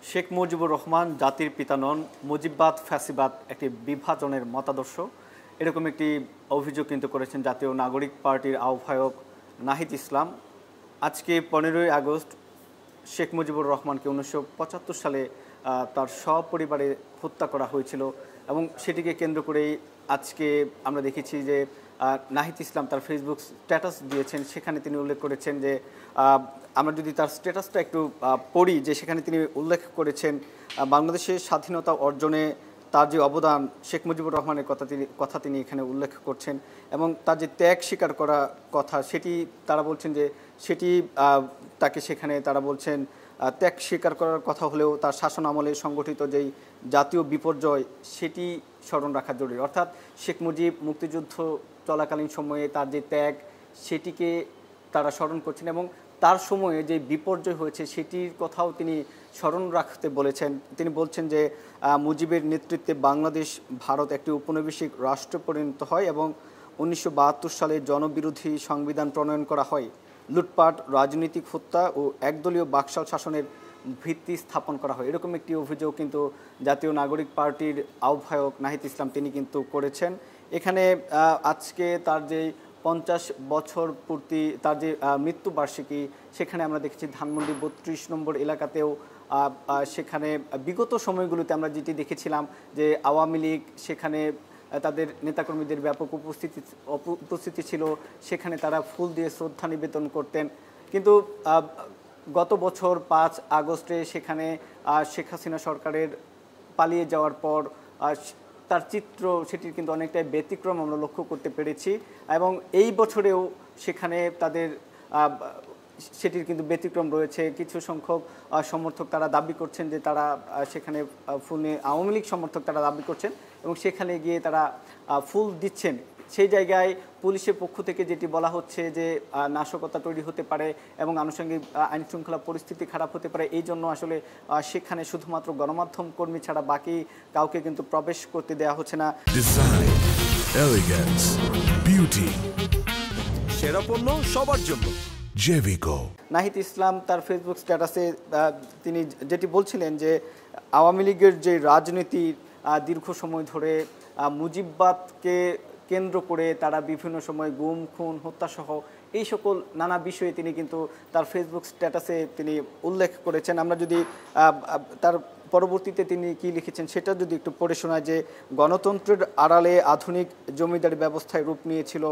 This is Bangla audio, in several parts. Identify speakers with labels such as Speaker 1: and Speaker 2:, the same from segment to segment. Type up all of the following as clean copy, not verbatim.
Speaker 1: শেখ মুজিবুর রহমান জাতির পিতা নন, মুজিববাদ ফ্যাসিবাদ একটি বিভাজনের মতাদর্শ, এরকম একটি অভিযোগ কিন্তু করেছেন জাতীয় নাগরিক পার্টির আহ্বায়ক নাহিদ ইসলাম। আজকে 15ই আগস্ট শেখ মুজিবুর রহমানকে 1975 সালে তার সপরিবারে হত্যা করা হয়েছিল এবং সেটিকে কেন্দ্র করেই আজকে আমরা দেখেছি যে নাহিদ ইসলাম তার ফেসবুক স্ট্যাটাস দিয়েছেন। সেখানে তিনি উল্লেখ করেছেন যে আমরা যদি তার স্ট্যাটাসটা একটু পড়ি, যে সেখানে তিনি উল্লেখ করেছেন বাংলাদেশের স্বাধীনতা অর্জনে তার যে অবদান, শেখ মুজিবুর রহমানের কথা তিনি এখানে উল্লেখ করছেন এবং তার যে ত্যাগ স্বীকার করা কথা, সেটি তারা বলছেন যে সেটি তাকে সেখানে তারা বলছেন ত্যাগ স্বীকার করার কথা হলেও তার শাসন আমলে সংগঠিত যেই জাতীয় বিপর্যয় সেটি স্মরণ রাখা জরুরি। অর্থাৎ শেখ মুজিব মুক্তিযুদ্ধ চলাকালীন সময়ে তার যে ত্যাগ সেটিকে তারা স্মরণ করছেন এবং তার সময়ে যে বিপর্যয় হয়েছে সেটির কথাও তিনি স্মরণ রাখতে বলেছেন। তিনি বলছেন যে মুজিবের নেতৃত্বে বাংলাদেশ ভারত একটি উপনিবেশিক রাষ্ট্র পরিণত হয় এবং 1972 সালে জনবিরোধী সংবিধান প্রণয়ন করা হয়। লুটপাট, রাজনৈতিক হত্যা ও একদলীয় বাকশাল শাসনের ভিত্তি স্থাপন করা হয়, এরকম একটি অভিযোগ কিন্তু জাতীয় নাগরিক পার্টির আহ্বায়ক নাহিদ ইসলাম তিনি কিন্তু করেছেন। এখানে আজকে তার যে 50 বছর পূর্তি, তার যে মৃত্যুবার্ষিকী, সেখানে আমরা দেখেছি ধানমন্ডি 32 নম্বর এলাকাতেও সেখানে বিগত সময়গুলোতে আমরা যেটি দেখেছিলাম যে আওয়ামী লীগ সেখানে তাদের নেতাকর্মীদের ব্যাপক উপস্থিতি ছিল, সেখানে তারা ফুল দিয়ে শ্রদ্ধা নিবেদন করতেন। কিন্তু গত বছর 5 আগস্টে সেখানে শেখ হাসিনা সরকারের পালিয়ে যাওয়ার পর তার চিত্র সেটির কিন্তু অনেকটাই ব্যতিক্রম আমরা লক্ষ্য করতে পেরেছি এবং এই বছরেও সেখানে তাদের সেটির কিন্তু ব্যতিক্রম রয়েছে। কিছু সংখ্যক সমর্থক তারা দাবি করছেন যে তারা সেখানে ফুল নিয়ে, আওয়ামী লীগ সমর্থক তারা দাবি করছেন এবং সেখানে গিয়ে তারা ফুল দিচ্ছেন। সেই জায়গায় পুলিশের পক্ষ থেকে যেটি বলা হচ্ছে যে নাশকতা তৈরি হতে পারে এবং আনুষঙ্গিক আইন শৃঙ্খলা পরিস্থিতি খারাপ হতে পারে, এই জন্য আসলে সেখানে শুধুমাত্র গণমাধ্যম কর্মী ছাড়া বাকি কাউকে কিন্তু প্রবেশ করতে দেওয়া হচ্ছে না।
Speaker 2: ডিজাইন, এলিগেন্স, বিউটি,
Speaker 3: সেরা পণ্য সবার জন্য
Speaker 2: জেভিকো।
Speaker 1: নাহিদ ইসলাম তার ফেসবুক স্ট্যাটাসে তিনি যেটি বলছিলেন যে আওয়ামী লীগের যে রাজনীতি দীর্ঘ সময় ধরে মুজিববাদকে কেন্দ্র করে তারা বিভিন্ন সময় গুম, খুন, হত্যাসহ এই সকল নানা বিষয়ে তিনি কিন্তু তার ফেসবুক স্ট্যাটাসে তিনি উল্লেখ করেছেন। আমরা যদি তার পরবর্তীতে তিনি কি লিখেছেন সেটা যদি একটু পড়ে শোনায়, যে গণতন্ত্রের আড়ালে আধুনিক জমিদারি ব্যবস্থায় রূপ নিয়েছিল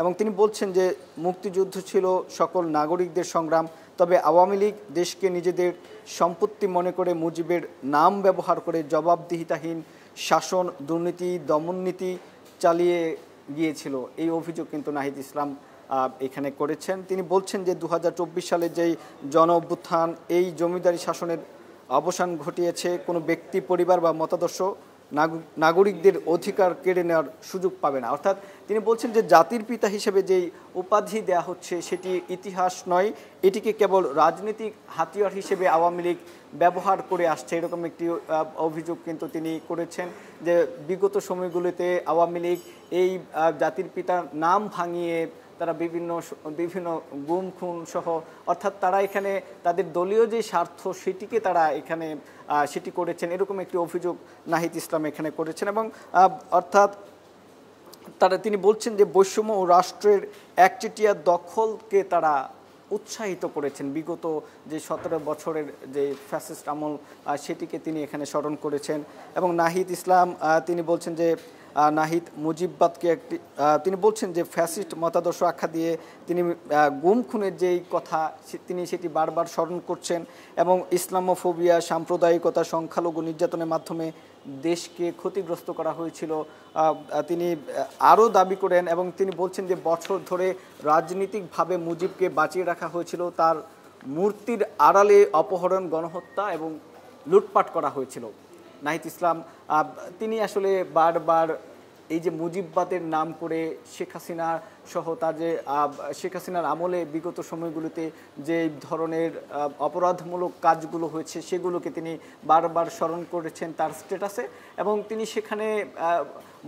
Speaker 1: এবং তিনি বলছেন যে মুক্তিযুদ্ধ ছিল সকল নাগরিকদের সংগ্রাম, তবে আওয়ামী লীগ দেশকে নিজেদের সম্পত্তি মনে করে মুজিবের নাম ব্যবহার করে জবাবদিহিতাহীন শাসন, দুর্নীতি, দমননীতি চালিয়ে গিয়েছিল। এই অভিযোগ কিন্তু নাহিদ ইসলাম এখানে করেছেন। তিনি বলছেন যে 2024 সালে যেই জন অভ্যুত্থান এই জমিদারি শাসনের অবসান ঘটিয়েছে, কোনো ব্যক্তি, পরিবার বা মতাদর্শ নাগরিকদের অধিকার কেড়ে নেওয়ার সুযোগ পাবে না। অর্থাৎ তিনি বলছেন যে জাতির পিতা হিসেবে যেই উপাধি দেয়া হচ্ছে সেটি ইতিহাস নয়, এটিকে কেবল রাজনৈতিক হাতিয়ার হিসেবে আওয়ামী লীগ ব্যবহার করে আসছে, এরকম একটি অভিযোগ কিন্তু তিনি করেছেন। যে বিগত সময়গুলোতে আওয়ামী লীগ এই জাতির পিতার নাম ভাঙিয়ে তারা বিভিন্ন গুম, খুন সহ, অর্থাৎ তারা এখানে তাদের দলীয় যে স্বার্থ সেটিকে তারা এখানে সেটি করেছেন, এরকম একটি অভিযোগ নাহিদ ইসলাম এখানে করেছেন। এবং অর্থাৎ তিনি বলছেন যে বৈষম্য ও রাষ্ট্রের একচেটিয়া দখলকে তারা উৎসাহিত করেছেন। বিগত যে 17 বছরের যে ফ্যাসিস্ট আমল সেটিকে তিনি এখানে স্মরণ করেছেন। এবং নাহিদ ইসলাম তিনি বলছেন যে নাহিদ মুজিববাদকে তিনি বলছেন যে ফ্যাসিস্ট মতাদর্শ আখ্যা দিয়ে তিনি গুম খুনের যেই কথা তিনি সেটি বারবার স্মরণ করছেন এবং ইসলামোফোবিয়া, সাম্প্রদায়িকতা, সংখ্যালঘু নির্যাতনের মাধ্যমে দেশকে ক্ষতিগ্রস্ত করা হয়েছিল তিনি আরও দাবি করেন। এবং তিনি বলছেন যে বছর ধরে রাজনীতিকভাবে মুজিবকে বাঁচিয়ে রাখা হয়েছিল, তার মূর্তির আড়ালে অপহরণ, গণহত্যা এবং লুটপাট করা হয়েছিল। নাহিদ ইসলাম তিনি আসলে বারবার এই যে মুজিববাদের নাম করে শেখ হাসিনা সহ তার যে শেখ হাসিনার আমলে বিগত সময়গুলোতে যে ধরনের অপরাধমূলক কাজগুলো হয়েছে সেগুলোকে তিনি বারবার স্মরণ করেছেন তার স্ট্যাটাসে এবং তিনি সেখানে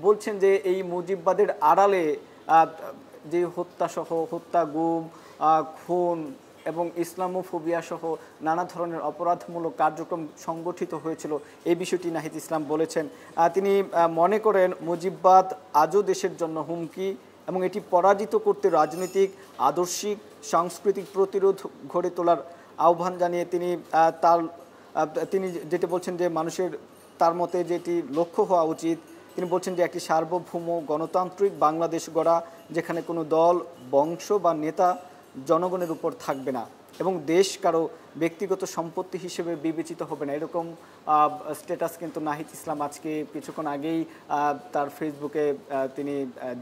Speaker 1: বলছেন যে এই মুজিববাদের আড়ালে যে হত্যা, গুম, খুন, এবং ইসলামোফোবিয়া সহ নানা ধরনের অপরাধমূলক কার্যক্রম সংগঠিত হয়েছিল, এই বিষয়টি নাহিদ ইসলাম বলেছেন। তিনি মনে করেন মুজিববাদ আজও দেশের জন্য হুমকি এবং এটি পরাজিত করতে রাজনৈতিক, আদর্শিক, সাংস্কৃতিক প্রতিরোধ গড়ে তোলার আহ্বান জানিয়ে তিনি যেটি বলছেন যে মানুষের তার মতে যেটি লক্ষ্য হওয়া উচিত, তিনি বলছেন যে একটি সার্বভৌম গণতান্ত্রিক বাংলাদেশ গড়া, যেখানে কোনো দল, বংশ বা নেতা জনগণের উপর থাকবে না এবং দেশ কারো ব্যক্তিগত সম্পত্তি হিসেবে বিবেচিত হবে না। এরকম স্ট্যাটাস কিন্তু নাহিদ ইসলাম আজকে কিছুক্ষণ আগেই তার ফেসবুকে তিনি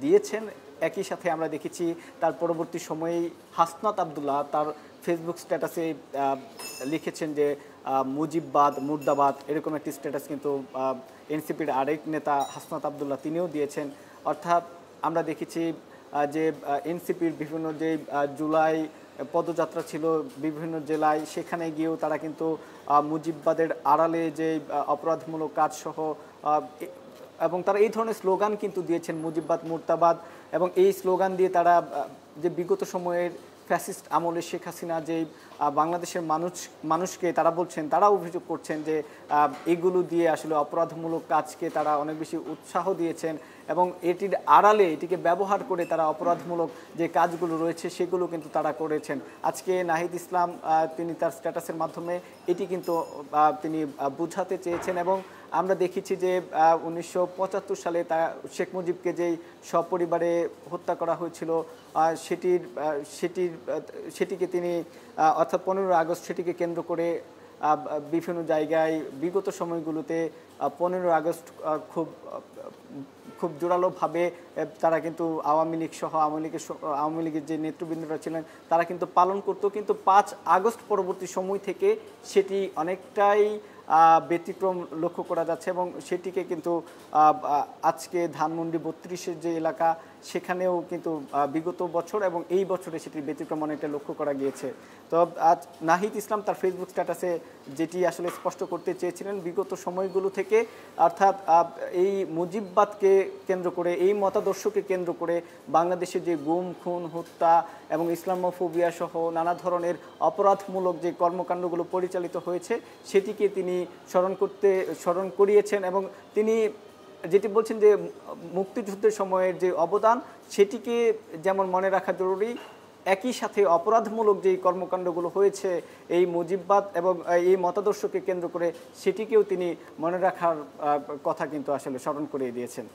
Speaker 1: দিয়েছেন। একই সাথে আমরা দেখেছি তার পরবর্তী সময়েই হাসনাত আবদুল্লাহ তার ফেসবুক স্ট্যাটাসে লিখেছেন যে মুজিববাদ মুর্দাবাদ, এরকম একটি স্ট্যাটাস কিন্তু এনসিপির আরেক নেতা হাসনাত আবদুল্লাহ তিনিও দিয়েছেন। অর্থাৎ আমরা দেখেছি যে এনসিপির বিভিন্ন যে জুলাই পদযাত্রা ছিল বিভিন্ন জেলায়, সেখানে গিয়েও তারা কিন্তু মুজিববাদের আড়ালে যে অপরাধমূলক কাজসহ এবং তারা এই ধরনের স্লোগান কিন্তু দিয়েছেন, মুজিববাদ মুর্দাবাদ, এবং এই স্লোগান দিয়ে তারা যে বিগত সময়ের ফ্যাসিস্ট আমলে শেখ হাসিনা যে বাংলাদেশের মানুষকে তারা বলছেন, তারা অভিযোগ করছেন যে এগুলো দিয়ে আসলে অপরাধমূলক কাজকে তারা অনেক বেশি উৎসাহ দিয়েছেন এবং এটির আড়ালে এটিকে ব্যবহার করে তারা অপরাধমূলক যে কাজগুলো রয়েছে সেগুলো কিন্তু তারা করেছেন। আজকে নাহিদ ইসলাম তিনি তার স্ট্যাটাসের মাধ্যমে এটি কিন্তু তিনি বোঝাতে চেয়েছেন। এবং আমরা দেখেছি যে 1975 সালে শেখ মুজিবকে যেই সপরিবারে হত্যা করা হয়েছিল সেটিকে তিনি অর্থাৎ 15 আগস্ট সেটিকে কেন্দ্র করে বিভিন্ন জায়গায় বিগত সময়গুলোতে 15 আগস্ট খুব জোরালোভাবে তারা কিন্তু আওয়ামী লীগ সহ আওয়ামী লীগের যে নেতৃবৃন্দরা ছিলেন তারা কিন্তু পালন করতো, কিন্তু 5 আগস্ট পরবর্তী সময় থেকে সেটি অনেকটাই ব্যতিক্রম লক্ষ্য করা যাচ্ছে এবং সেটিকে কিন্তু আজকে ধানমন্ডি 32-এর যে এলাকা সেখানেও কিন্তু বিগত বছর এবং এই বছরে সেটির ব্যতিক্রম অনেকটা লক্ষ্য করা গিয়েছে। তো আজ নাহিদ ইসলাম তার ফেসবুক স্ট্যাটাসে যেটি আসলে স্পষ্ট করতে চেয়েছিলেন, বিগত সময়গুলো থেকে অর্থাৎ এই মুজিববাদকে কেন্দ্র করে, এই মতাদর্শকে কেন্দ্র করে বাংলাদেশে যে গুম, খুন, হত্যা এবং ইসলামোফোবিয়া সহ নানা ধরনের অপরাধমূলক যে কর্মকাণ্ডগুলো পরিচালিত হয়েছে সেটিকে তিনি স্মরণ করিয়েছেন এবং তিনি যেটি বলছেন যে মুক্তিযুদ্ধের সময়ের যে অবদান সেটিকে যেমন মনে রাখা জরুরি, একই সাথে অপরাধমূলক যেই কর্মকাণ্ডগুলো হয়েছে এই মুজিববাদ এবং এই মতাদর্শকে কেন্দ্র করে সেটিকেও তিনি মনে রাখার কথা কিন্তু আসলে স্মরণ করিয়ে দিয়েছেন।